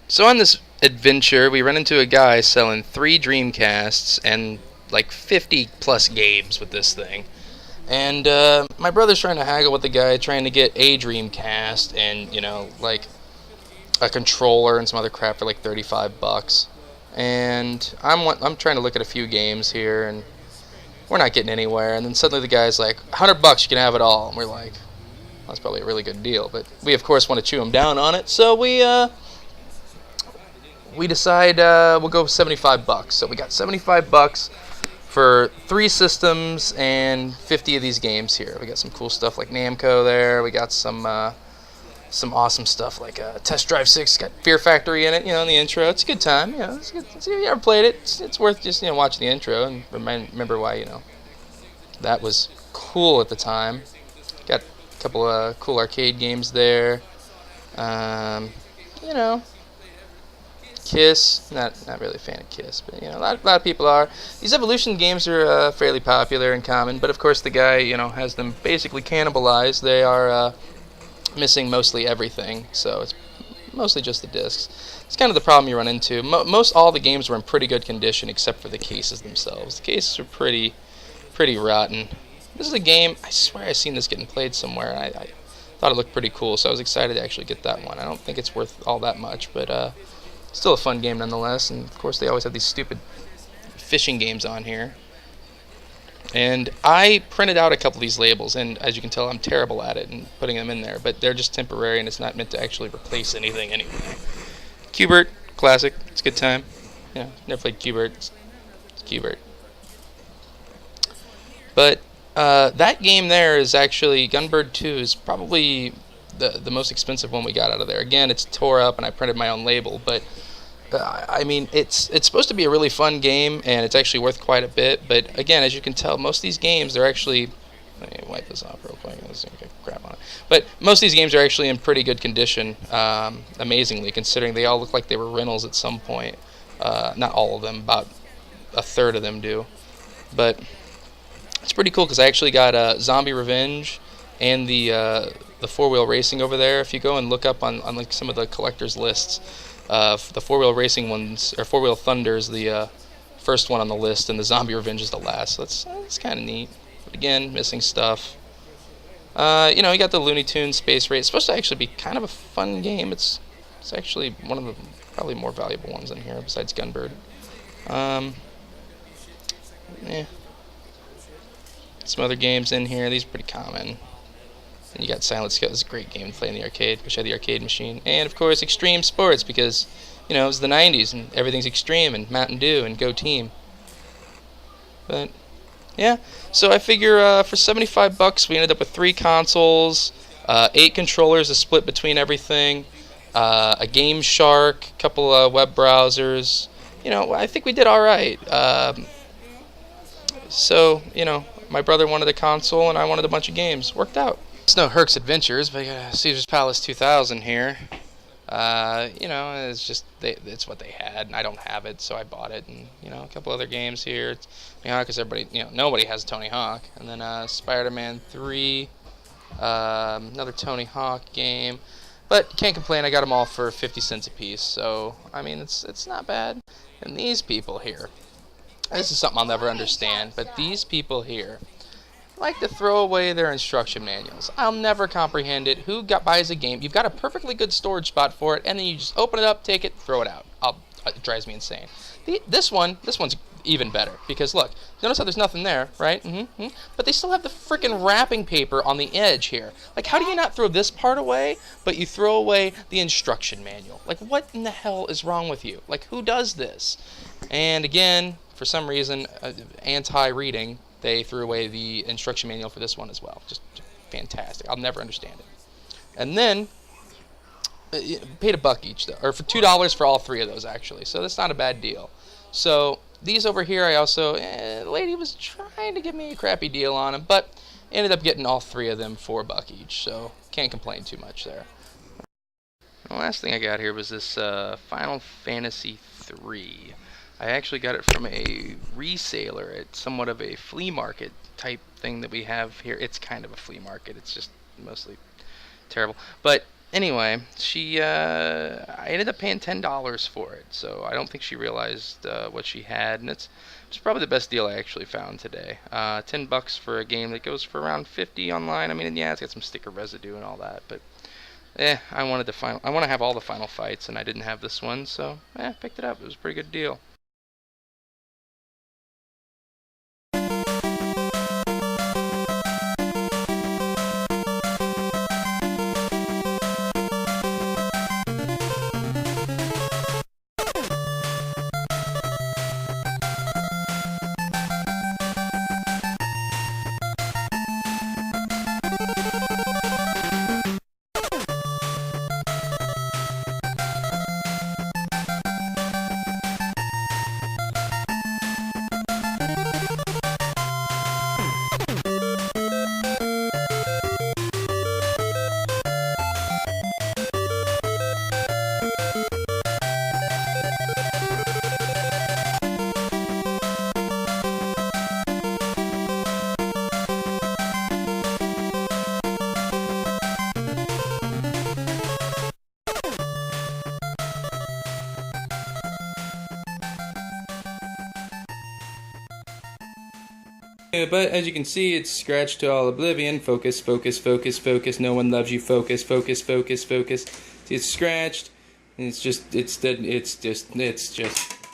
So on this adventure, we run into a guy selling 3 Dreamcasts and like 50 plus games with this thing. And my brother's trying to haggle with the guy, trying to get a Dreamcast and, like a controller and some other crap for like 35 bucks. And I'm trying to look at a few games here, and we're not getting anywhere. And then suddenly the guy's like, 100 bucks, you can have it all. And we're like, that's probably a really good deal. But we, of course, want to chew him down on it. So we decide we'll go 75 bucks. So we got 75 bucks for 3 systems and 50 of these games here. We got some cool stuff like Namco there. We got some awesome stuff like Test Drive 6. Got Fear Factory in it, in the intro. It's a good time. It's good. If you ever played it, it's worth just watching the intro and remember why that was cool at the time. Got a couple of cool arcade games there. You know, Kiss, not really a fan of Kiss, but a lot of people are. These Evolution games are fairly popular and common, but of course the guy has them basically cannibalized. They are missing mostly everything, so it's mostly just the discs. It's kind of the problem you run into. Most all the games were in pretty good condition except for the cases themselves. The cases are pretty rotten. This is a game, I swear I've seen this getting played somewhere. I thought it looked pretty cool, so I was excited to actually get that one. I don't think it's worth all that much, but still a fun game nonetheless. And of course they always have these stupid fishing games on here. And I printed out a couple of these labels, and as you can tell, I'm terrible at it and putting them in there, but they're just temporary, and it's not meant to actually replace anything anyway. Q*bert, classic. It's a good time. Never played Q*bert. It's Q*bert. But that game there is actually, Gunbird 2 is probably the most expensive one we got out of there. Again, it's tore up, and I printed my own label, but I mean, it's supposed to be a really fun game, and it's actually worth quite a bit. But again, as you can tell, most of these games, they're actually... Let me wipe this off real quick. Let's get crap on it. But most of these games are actually in pretty good condition, amazingly, considering they all look like they were rentals at some point. Not all of them, about a third of them do. But it's pretty cool, because I actually got Zombie Revenge and the four-wheel racing over there. If you go and look up on like some of the collectors lists, the four-wheel racing ones, or four-wheel Thunder's the first one on the list, and the Zombie Revenge is the last. So that's kind of neat. But again, missing stuff. You got the Looney Tunes Space Race. It's supposed to actually be kind of a fun game. It's actually one of the probably more valuable ones in here besides Gunbird. Yeah. Some other games in here. These are pretty common. And you got Silent Scout. This is a great game to play in the arcade. Wish I had the arcade machine. And of course, Extreme Sports, because it was the 90s and everything's extreme, and Mountain Dew and Go Team. But yeah, so I figure for 75 bucks we ended up with 3 consoles, 8 controllers to split between everything, a Game Shark, a couple of web browsers. I think we did all right. So my brother wanted a console and I wanted a bunch of games. Worked out. It's no Herc's Adventures, but Caesar's Palace 2000 here. It's just it's what they had, and I don't have it, so I bought it. And a couple other games here. It's Tony Hawk, because everybody, nobody has Tony Hawk. And then Spider-Man 3, another Tony Hawk game. But can't complain. I got them all for 50 cents a piece. So I mean, it's not bad. And these people here, this is something I'll never understand. But these people here like to throw away their instruction manuals. I'll never comprehend it. Who buys a game? You've got a perfectly good storage spot for it, and then you just open it up, take it, throw it out. It drives me insane. This one's even better, because look, notice how there's nothing there, right? But they still have the freaking wrapping paper on the edge here. Like, how do you not throw this part away, but you throw away the instruction manual? Like, what in the hell is wrong with you? Like, who does this? And again, for some reason, anti-reading, they threw away the instruction manual for this one as well. Just fantastic. I'll never understand it. And then paid $1 each, though, or for $2 for all 3 of those, actually. So that's not a bad deal. So these over here, I also, the lady was trying to give me a crappy deal on them, but ended up getting all 3 of them for $1 each. So can't complain too much there. The last thing I got here was this Final Fantasy 3. I actually got it from a reseller at somewhat of a flea market type thing that we have here. It's kind of a flea market. It's just mostly terrible. But Anyway, I ended up paying $10 for it, so I don't think she realized what she had, and it's probably the best deal I actually found today. $10 for a game that goes for around 50 online. I mean, yeah, it's got some sticker residue and all that, but I want to have all the final fights, and I didn't have this one, so picked it up. It was a pretty good deal. Yeah, but as you can see, it's scratched to all oblivion. Focus, focus, focus, focus. No one loves you. Focus, focus, focus, focus. See, it's scratched, and it's just. You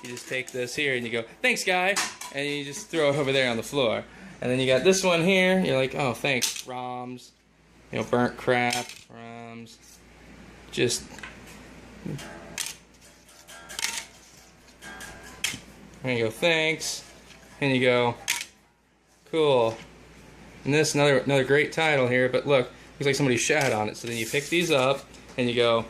just take this here and you go, thanks, guy, and you just throw it over there on the floor. And then you got this one here. You're like, oh, thanks, ROMs. You know, burnt crap, ROMs. Just. And you go, thanks, and you go. Cool. And this another great title here, but look, looks like somebody shat on it. So then you pick these up and you go,